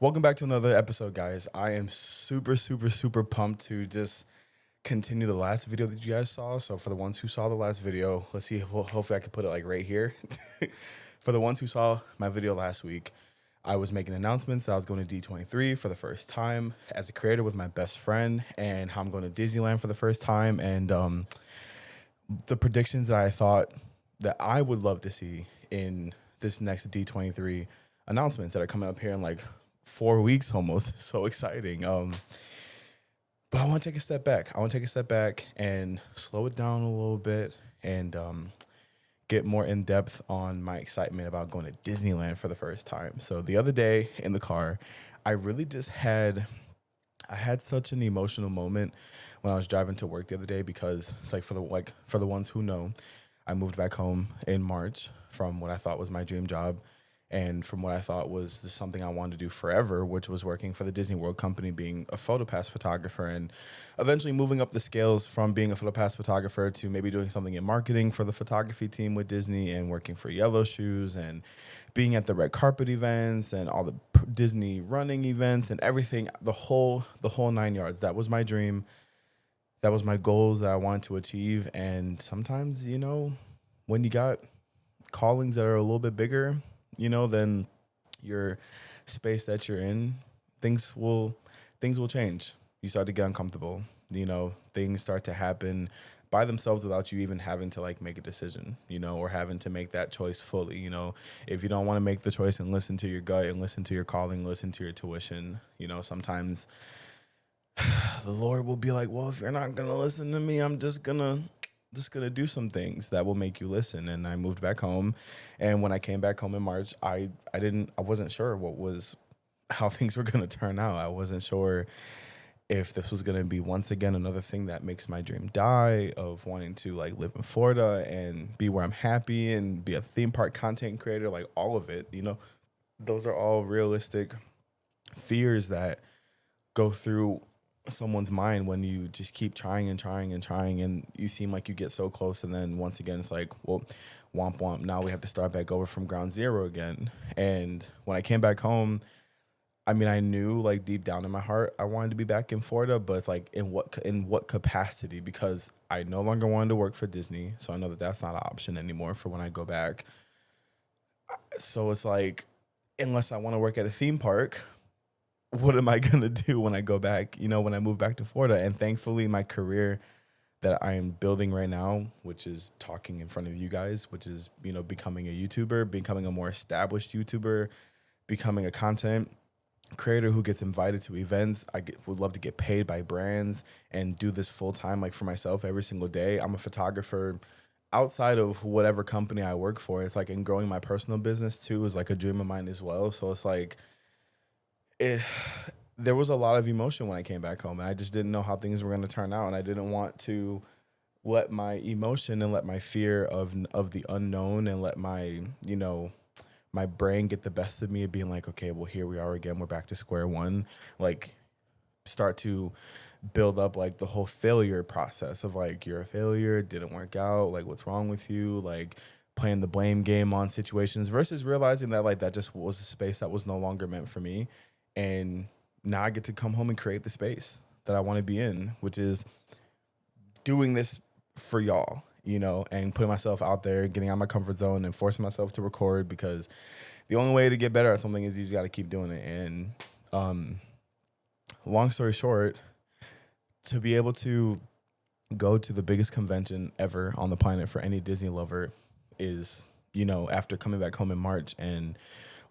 Welcome back to another episode, guys. I am super pumped to just continue the last video that you guys saw. So for the ones who saw the last video, let's see if hopefully I can put it like right here. For the ones who saw my video last week, I was making announcements that I was going to D23 for the first time as a creator with my best friend, and how I'm going to Disneyland for the first time, and the predictions that I thought that I would love to see in this next D23 announcements that are coming up here in like 4 weeks almost. So exciting. But I want to take a step back. I want to take a step back and slow it down a little bit and get more in depth on my excitement about going to Disneyland for the first time. So the other day in the car, I really just I had such an emotional moment when I was driving to work the other day, because it's like for the ones who know, I moved back home in March from what I thought was my dream job, and from what I thought was just something I wanted to do forever, which was working for the Disney World Company, being a PhotoPass photographer, and eventually moving up the scales from being a PhotoPass photographer to maybe doing something in marketing for the photography team with Disney, and working for Yellow Shoes, and being at the red carpet events and all the Disney running events and everything, the whole nine yards. That was my dream. That was my goals that I wanted to achieve. And sometimes, when you got callings that are a little bit bigger, than your space that you're in, things will change. You start to get uncomfortable. Things start to happen by themselves without you even having to like make a decision, or having to make that choice fully. If you don't want to make the choice and listen to your gut and listen to your calling, listen to your tuition, sometimes the Lord will be like, well, if you're not gonna listen to me, I'm just gonna do some things that will make you listen. And I moved back home, and when I came back home in March, I wasn't sure how things were gonna turn out. I wasn't sure if this was gonna be once again another thing that makes my dream die of wanting to like live in Florida and be where I'm happy and be a theme park content creator, like all of it. Those are all realistic fears that go through someone's mind when you just keep trying and trying and trying, and you seem like you get so close, and then once again it's like, well, womp womp, now we have to start back over from ground zero again. And when I came back home, I mean, I knew like deep down in my heart I wanted to be back in Florida, but it's like in what capacity? Because I no longer wanted to work for Disney, so I know that that's not an option anymore for when I go back. So it's like, unless I want to work at a theme park, what am I going to do when I go back, when I move back to Florida? And thankfully, my career that I am building right now, which is talking in front of you guys, which is, becoming a YouTuber, becoming a more established YouTuber, becoming a content creator who gets invited to events. Would love to get paid by brands and do this full time, like for myself every single day. I'm a photographer outside of whatever company I work for. It's like, and growing my personal business too is like a dream of mine as well. So it's like, there was a lot of emotion when I came back home, and I just didn't know how things were going to turn out, and I didn't want to let my emotion and let my fear of the unknown and let my my brain get the best of me of being like, okay, well, here we are again, we're back to square one, like start to build up like the whole failure process of like, you're a failure, it didn't work out, like what's wrong with you, like playing the blame game on situations versus realizing that like that just was a space that was no longer meant for me. And now I get to come home and create the space that I want to be in, which is doing this for y'all, and putting myself out there, getting out of my comfort zone and forcing myself to record, because the only way to get better at something is you just got to keep doing it. And long story short, to be able to go to the biggest convention ever on the planet for any Disney lover is, after coming back home in March and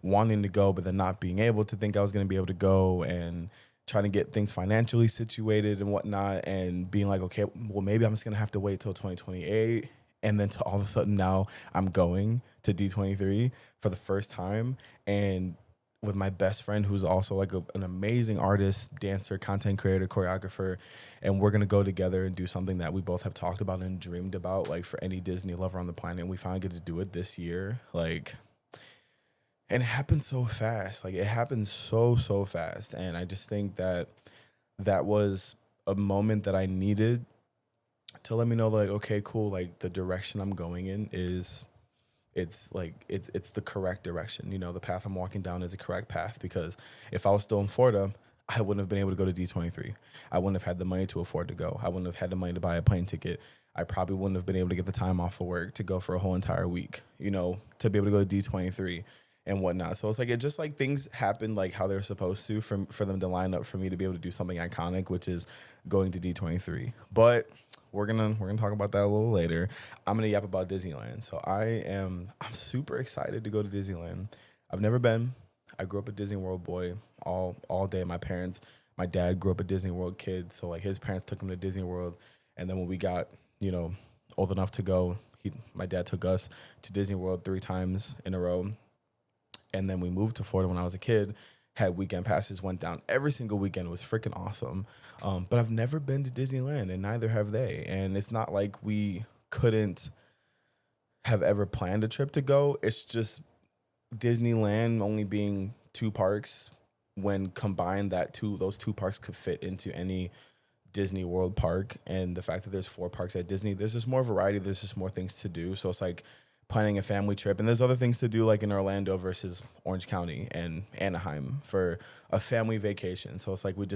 wanting to go, but then not being able to think I was going to be able to go, and trying to get things financially situated and whatnot, and being like, okay, well, maybe I'm just going to have to wait till 2028. And then to all of a sudden now I'm going to D23 for the first time, and with my best friend who's also like an amazing artist, dancer, content creator, choreographer, and we're going to go together and do something that we both have talked about and dreamed about, like for any Disney lover on the planet. And we finally get to do it this year. Like, and it happened so fast. Like, it happened so fast. And I just think that that was a moment that I needed to let me know, like, okay, cool. Like, the direction I'm going in is it's like it's the correct direction. You know, the path I'm walking down is a correct path, because if I was still in Florida, I wouldn't have been able to go to D23. I wouldn't have had the money to afford to go. I wouldn't have had the money to buy a plane ticket. I probably wouldn't have been able to get the time off of work to go for a whole entire week, you know, to be able to go to D23 and whatnot. So it's like, it just like things happen like how they're supposed to for them to line up for me to be able to do something iconic, which is going to D23. But we're gonna talk about that a little later. I'm gonna yap about Disneyland. So I'm super excited to go to Disneyland. I've never been. I grew up a Disney World boy all day. My dad grew up a Disney World kid, so like his parents took him to Disney World, and then when we got, you know, old enough to go, my dad took us to Disney World 3 times in a row. And then we moved to Florida when I was a kid, had weekend passes, went down every single weekend. It was freaking awesome. But I've never been to Disneyland, and neither have they. And it's not like we couldn't have ever planned a trip to go. It's just Disneyland only being 2 parks, when combined, those 2 parks could fit into any Disney World park. And the fact that there's 4 parks at Disney, there's just more variety. There's just more things to do. So it's like planning a family trip, and there's other things to do, like in Orlando versus Orange County and Anaheim for a family vacation. So it's like we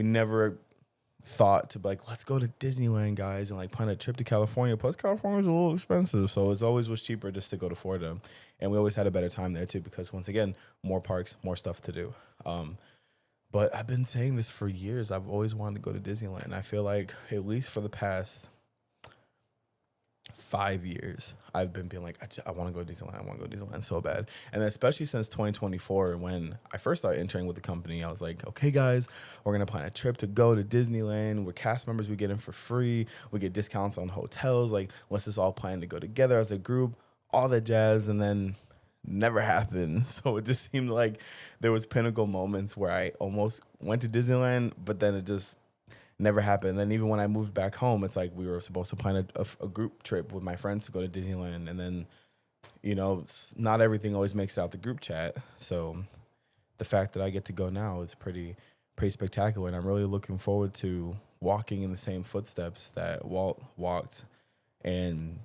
never thought to be like, let's go to Disneyland, guys, and like plan a trip to California. Plus California's a little expensive, so it's always was cheaper just to go to Florida. And we always had a better time there too, because once again, more parks, more stuff to do. But I've been saying this for years. I've always wanted to go to Disneyland. I feel like at least for the past 5 years, I've been being like, I want to go to Disneyland. I want to go to Disneyland so bad. And then especially since 2024, when I first started interning with the company, I was like, okay, guys, we're going to plan a trip to go to Disneyland. We're cast members. We get in for free. We get discounts on hotels. Like, let's just all plan to go together as a group, all that jazz. And then never happened. So it just seemed like there was pinnacle moments where I almost went to Disneyland, but then it just never happened. And then even when I moved back home, it's like we were supposed to plan a group trip with my friends to go to Disneyland. And then, you know, not everything always makes it out the group chat. So the fact that I get to go now is pretty spectacular. And I'm really looking forward to walking in the same footsteps that Walt walked, and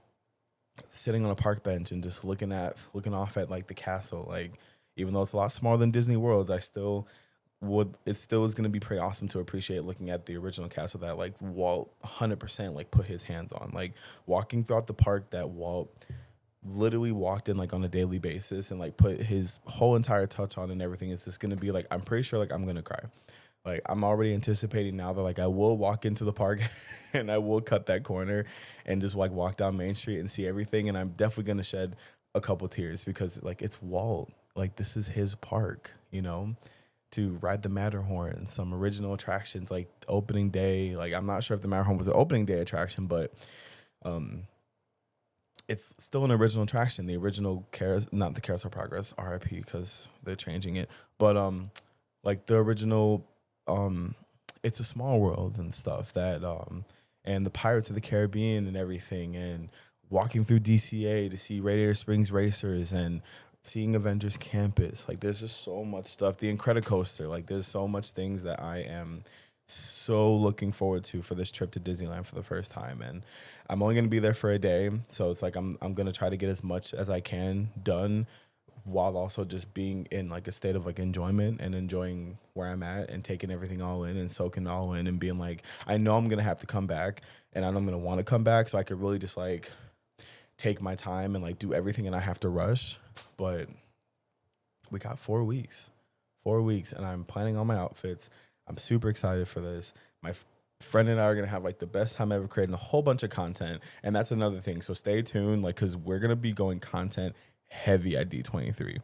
sitting on a park bench and just looking off at like the castle. Like, even though it's a lot smaller than Disney World's, it still is going to be pretty awesome to appreciate looking at the original castle that like Walt 100% like put his hands on. Like, walking throughout the park that Walt literally walked in like on a daily basis and like put his whole entire touch on and everything, is just going to be like, I'm pretty sure like I'm going to cry. Like, I'm already anticipating now that like I will walk into the park and I will cut that corner and just like walk down Main Street and see everything. And I'm definitely going to shed a couple tears, because like it's Walt. Like, this is his park, you know, to ride the Matterhorn, some original attractions, like opening day. Like, I'm not sure if the Matterhorn was an opening day attraction, but it's still an original attraction. The original not the Carousel of Progress, RIP, because they're changing it. But like the original It's a Small World and stuff, that and the Pirates of the Caribbean and everything, and walking through DCA to see Radiator Springs Racers and seeing Avengers Campus. Like, there's just so much stuff. The Incredicoaster. Like, there's so much things that I am so looking forward to for this trip to Disneyland for the first time. And I'm only going to be there for a day, so it's like I'm going to try to get as much as I can done, while also just being in like a state of like enjoyment and enjoying where I'm at and taking everything all in and soaking it all in and being like, I know I'm going to have to come back, and I know I'm going to want to come back, so I could really just like take my time and like do everything, and I have to rush. But we got 4 weeks, and I'm planning all my outfits. I'm super excited for this. My friend and I are going to have like the best time ever, creating a whole bunch of content. And that's another thing. So stay tuned, like, because we're going to be going content heavy at D23.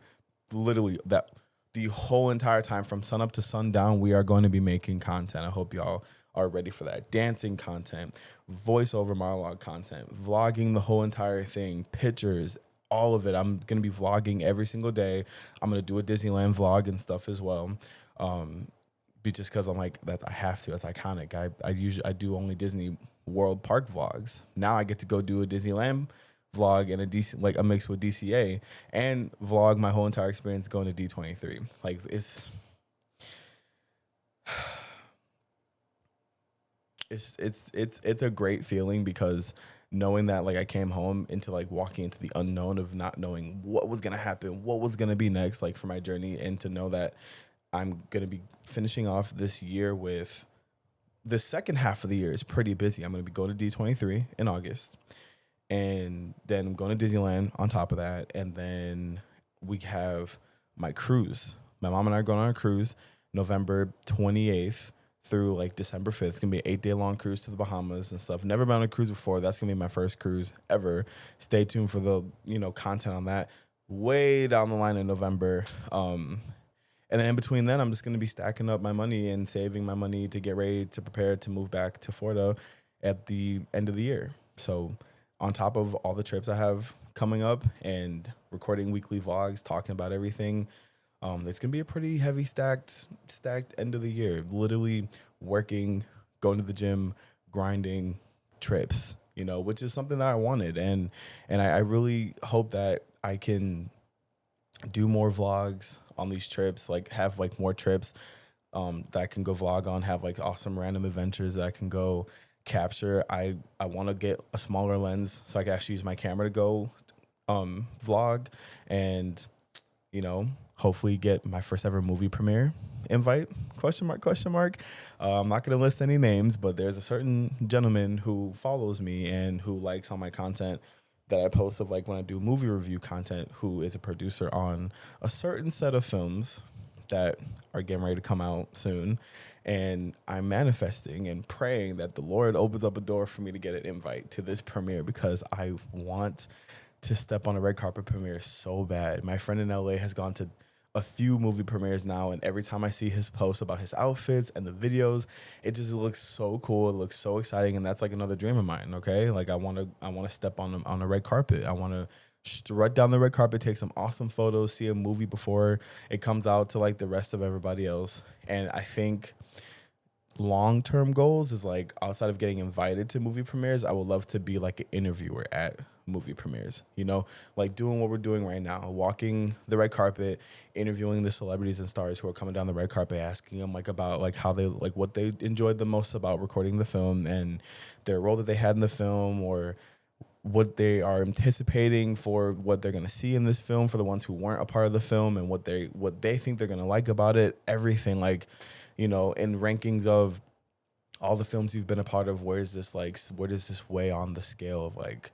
Literally, that the whole entire time from sun up to sundown, we are going to be making content. I hope y'all are ready for that. Dancing content, voiceover monologue content, vlogging the whole entire thing, pictures, all of it. I'm going to be vlogging every single day. I'm going to do a Disneyland vlog and stuff as well. Just because I'm like, I have to. That's iconic. I do only Disney World Park vlogs. Now I get to go do a Disneyland vlog and a mix with DCA, and vlog my whole entire experience going to D23. Like, it's a great feeling, because knowing that like I came home into like walking into the unknown of not knowing what was gonna happen, what was gonna be next, like for my journey, and to know that I'm gonna be finishing off this year with the second half of the year is pretty busy. I'm gonna be going to D23 in August, and then I'm going to Disneyland on top of that, and then we have my cruise. My mom and I are going on a cruise November 28th through like December 5th. It's gonna be an 8-day long cruise to the Bahamas and stuff. Never been on a cruise before. That's gonna be my first cruise ever. Stay tuned for the content on that way down the line in November. And then in between then, I'm just going to be stacking up my money and saving my money to get ready to prepare to move back to Florida at the end of the year. So on top of all the trips I have coming up and recording weekly vlogs, talking about everything, it's going to be a pretty heavy stacked end of the year. Literally working, going to the gym, grinding, trips, which is something that I wanted. And I really hope that I can do more vlogs on these trips, like have like more trips that I can go vlog on, have like awesome random adventures that I can go capture. I want to get a smaller lens so I can actually use my camera to go vlog, and hopefully get my first ever movie premiere invite, question mark. I'm not going to list any names, but there's a certain gentleman who follows me and who likes all my content that I post of like when I do movie review content, who is a producer on a certain set of films that are getting ready to come out soon. And I'm manifesting and praying that the Lord opens up a door for me to get an invite to this premiere, because I want to step on a red carpet premiere so bad. My friend in LA has gone to a few movie premieres now, and every time I see his posts about his outfits and the videos, it just looks so cool. It looks so exciting, and that's like another dream of mine. Okay, like I want to step on a red carpet. I want to strut down the red carpet, take some awesome photos, see a movie before it comes out to like the rest of everybody else. And I think long-term goals is like, outside of getting invited to movie premieres, I would love to be like an interviewer at movie premieres, like doing what we're doing right now, walking the red carpet, interviewing the celebrities and stars who are coming down the red carpet, asking them like about like how they like what they enjoyed the most about recording the film and their role that they had in the film, or what they are anticipating for what they're going to see in this film for the ones who weren't a part of the film, and what they think they're going to like about it. Everything, like, in rankings of all the films you've been a part of, where does this weigh on the scale of like,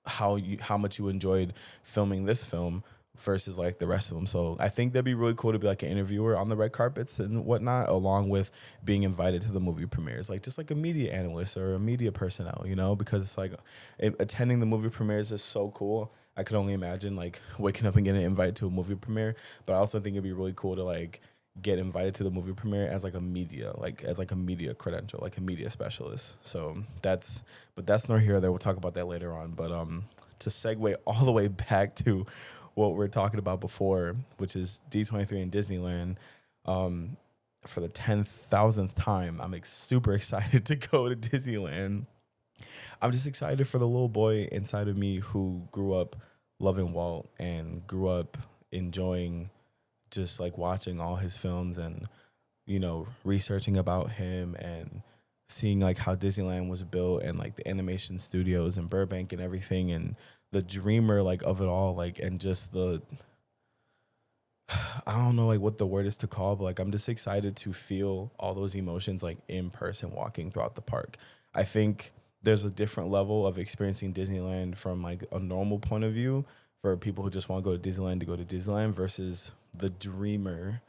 how much you enjoyed filming this film versus like the rest of them. So I think that'd be really cool to be like an interviewer on the red carpets and whatnot, along with being invited to the movie premieres, like just like a media analyst or a media personnel, because it's like attending the movie premieres is so cool. I could only imagine like waking up and getting an invite to a movie premiere, but I also think it'd be really cool to like get invited to the movie premiere as like a media credential, like a media specialist. So that's nor here nor there. We'll talk about that later on. But to segue all the way back to what we're talking about before, which is D23 and Disneyland, for the 10,000th time, I'm super excited to go to Disneyland. I'm just excited for the little boy inside of me who grew up loving Walt and grew up enjoying just like watching all his films and, researching about him and seeing like how Disneyland was built and like the animation studios and Burbank and everything, and the dreamer like of it all, like, and just the, I don't know like what the word is to call, but like I'm just excited to feel all those emotions like in person walking throughout the park. I think there's a different level of experiencing Disneyland from like a normal point of view for people who just want to go to Disneyland versus the dreamer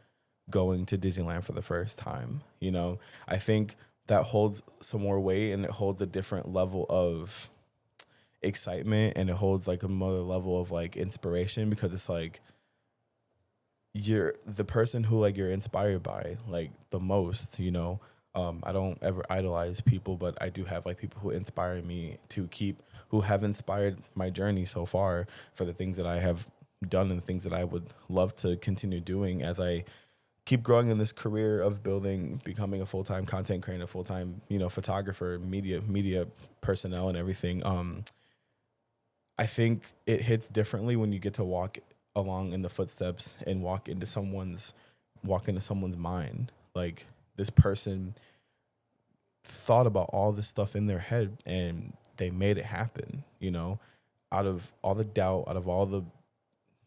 going to Disneyland for the first time. I think that holds some more weight, and it holds a different level of excitement, and it holds like another level of like inspiration, because it's like you're the person who like you're inspired by like the most. I don't ever idolize people, but I do have like people who inspire me who have inspired my journey so far for the things that I have done and the things that I would love to continue doing as I keep growing in this career of becoming a full-time content creator, full-time, photographer, media personnel and everything. I think it hits differently when you get to walk along in the footsteps and walk into someone's mind. Like, this person thought about all this stuff in their head and they made it happen, you know, out of all the doubt, out of all the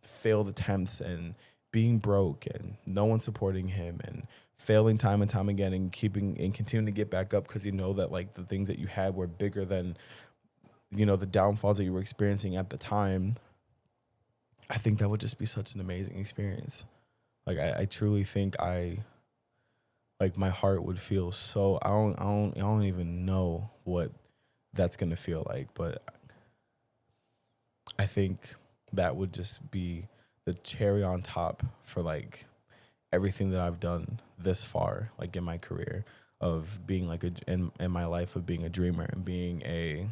failed attempts and being broke and no one supporting him and failing time and time again and keeping and continuing to get back up because you know that like the things that you had were bigger than, you know, the downfalls that you were experiencing at the time. I think that would just be such an amazing experience. Like I truly think like my heart would feel so I don't even know what that's gonna feel like, but I think that would just be the cherry on top for like everything that I've done this far, like in my career of being like in my life of being a dreamer and being a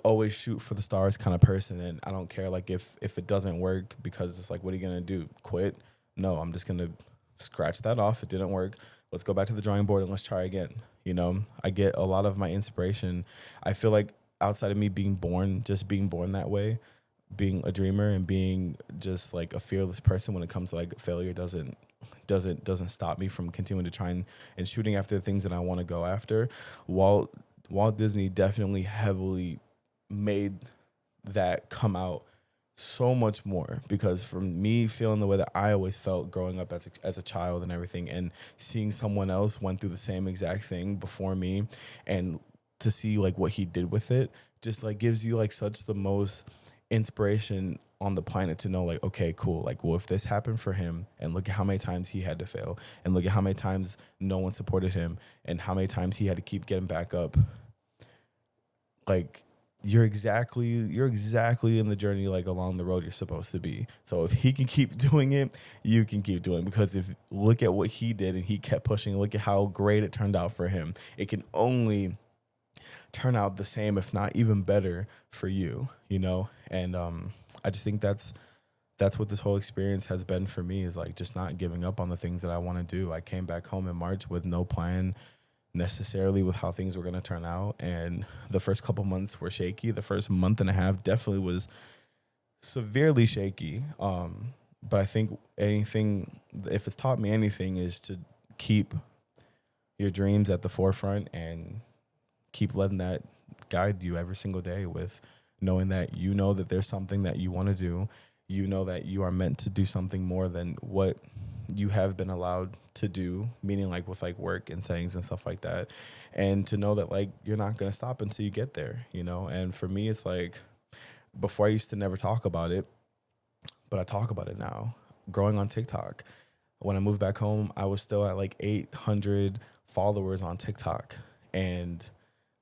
always shoot for the stars kind of person. And I don't care like if it doesn't work, because it's like, what are you gonna do? Quit? No, I'm just gonna scratch that off. It didn't work. Let's go back to the drawing board and let's try again. You know, I get a lot of my inspiration. I feel like outside of me being born that way, being a dreamer and being just like a fearless person when it comes to like failure doesn't stop me from continuing to try and shooting after the things that I want to go after. Walt Disney definitely heavily made that come out so much more, because from me feeling the way that I always felt growing up as a child and everything, and seeing someone else went through the same exact thing before me, and to see like what he did with it just like gives you like such the most inspiration on the planet to know like, okay, cool, like, well, if this happened for him and look at how many times he had to fail and look at how many times no one supported him and how many times he had to keep getting back up, like you're exactly in the journey, like along the road you're supposed to be. So if he can keep doing it, you can keep doing it, because if look at what he did and he kept pushing, look at how great it turned out for him. It can only turn out the same, if not even better for you, you know? And I just think that's what this whole experience has been for me, is like just not giving up on the things that I want to do. I came back home in March with no plan necessarily with how things were going to turn out. And the first couple months were shaky. The first month and a half definitely was severely shaky. But I think if it's taught me anything, is to keep your dreams at the forefront and keep letting that guide you every single day, with knowing that you know that there's something that you want to do. You know that you are meant to do something more than what you have been allowed to do, meaning like with like work and settings and stuff like that. And to know that like you're not going to stop until you get there, you know? And for me, it's like, before I used to never talk about it, but I talk about it now. Growing on TikTok, when I moved back home, I was still at like 800 followers on TikTok. And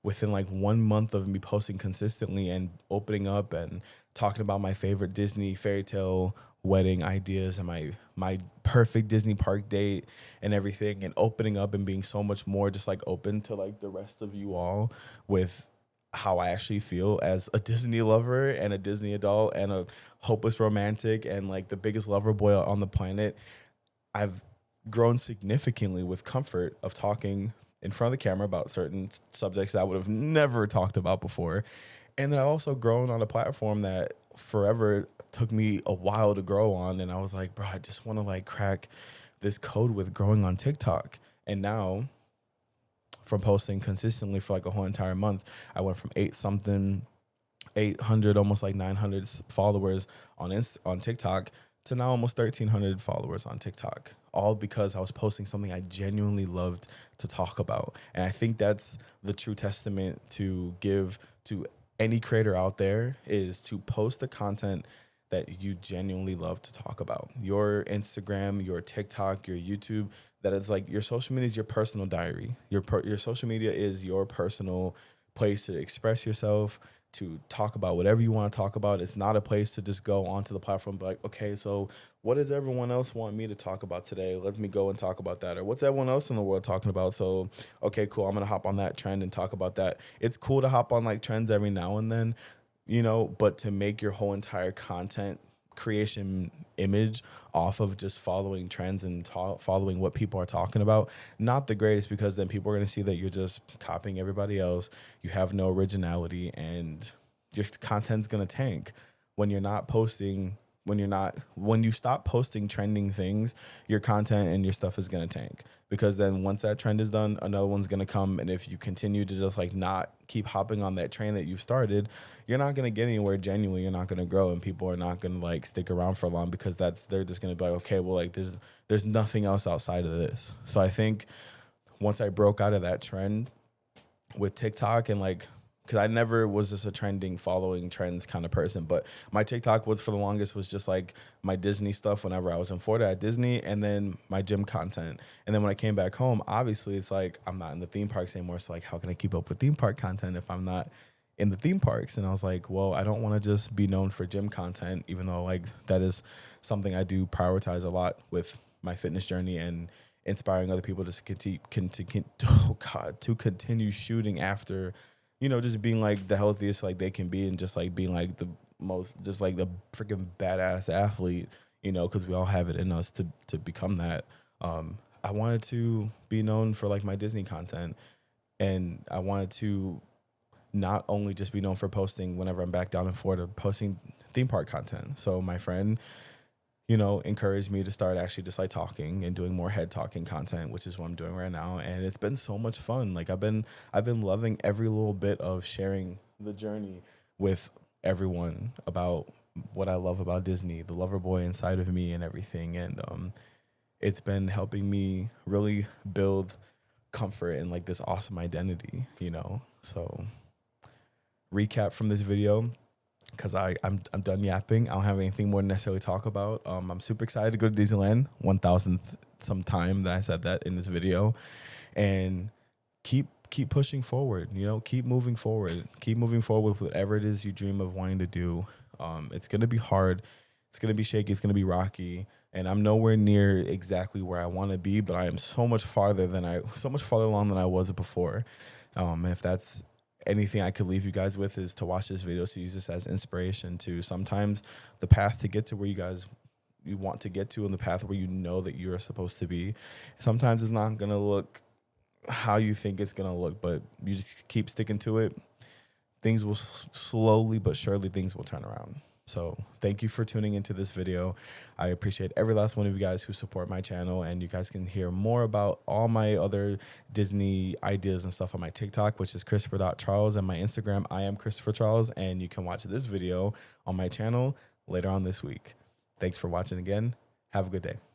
within like 1 month of me posting consistently and opening up and talking about my favorite Disney fairy tale wedding ideas and my perfect Disney park date and everything, and opening up and being so much more just like open to like the rest of you all with how I actually feel as a Disney lover and a Disney adult and a hopeless romantic and like the biggest lover boy on the planet, I've grown significantly with comfort of talking in front of the camera about certain subjects that I would have never talked about before. And then I've also grown on a platform that forever took me a while to grow on. And I was like, bro, I just want to like crack this code with growing on TikTok. And now, from posting consistently for like a whole entire month, I went from 800, almost like 900 followers on TikTok to now almost 1,300 followers on TikTok, all because I was posting something I genuinely loved to talk about. And I think that's the true testament to give to any creator out there, is to post the content that you genuinely love to talk about. Your Instagram, your TikTok, your YouTube, that is like your social media is your personal diary. Your social media is your personal place to express yourself, to talk about whatever you want to talk about. It's not a place to just go onto the platform and be like, okay, so what does everyone else want me to talk about today? Let me go and talk about that. Or what's everyone else in the world talking about? So, okay, cool, I'm going to hop on that trend and talk about that. It's cool to hop on like trends every now and then, you know, but to make your whole entire content creation image off of just following trends and following what people are talking about, not the greatest, because then people are going to see that you're just copying everybody else. You have no originality and your content's going to tank when you're not posting when you stop posting trending things, your content and your stuff is going to tank, because then once that trend is done, another one's going to come. And if you continue to just like not keep hopping on that train that you've started, you're not going to get anywhere genuinely. You're not going to grow, and people are not going to like stick around for long, because they're just going to be like, okay, well, like there's nothing else outside of this. So I think once I broke out of that trend with TikTok, and like, because I never was just a trending, following trends kind of person, but my TikTok was, for the longest, was just like my Disney stuff whenever I was in Florida at Disney, and then my gym content. And then when I came back home, obviously it's like I'm not in the theme parks anymore, so like how can I keep up with theme park content if I'm not in the theme parks? And I was like, well, I don't want to just be known for gym content, even though like that is something I do prioritize a lot with my fitness journey and inspiring other people to continue shooting after, just being like the healthiest like they can be, and just like being like the most, just like the freaking badass athlete, because we all have it in us to become that. I wanted to be known for like my Disney content, and I wanted to not only just be known for posting whenever I'm back down in Florida, posting theme park content. So my friend, encouraged me to start actually just like talking and doing more head talking content, which is what I'm doing right now. And it's been so much fun. Like I've been loving every little bit of sharing the journey with everyone about what I love about Disney, the lover boy inside of me and everything. And it's been helping me really build comfort and like this awesome identity, So recap from this video, because I'm done yapping. I don't have anything more to necessarily talk about. I'm super excited to go to Disneyland, 1,000th some time that I said that in this video, and keep pushing forward. Keep moving forward. Keep moving forward with whatever it is you dream of wanting to do. It's gonna be hard. It's gonna be shaky. It's gonna be rocky, and I'm nowhere near exactly where I want to be, but I am so much farther along than I was before. And if that's anything I could leave you guys with, is to watch this video, to use this as inspiration to sometimes the path to get to where you want to get to, and the path where that you're supposed to be. Sometimes it's not going to look how you think it's going to look, but you just keep sticking to it. Things will slowly but surely, things will turn around. So thank you for tuning into this video. I appreciate every last one of you guys who support my channel, and you guys can hear more about all my other Disney ideas and stuff on my TikTok, which is Christopher.Charles, and my Instagram, I am Christopher Charles, and you can watch this video on my channel later on this week. Thanks for watching again. Have a good day.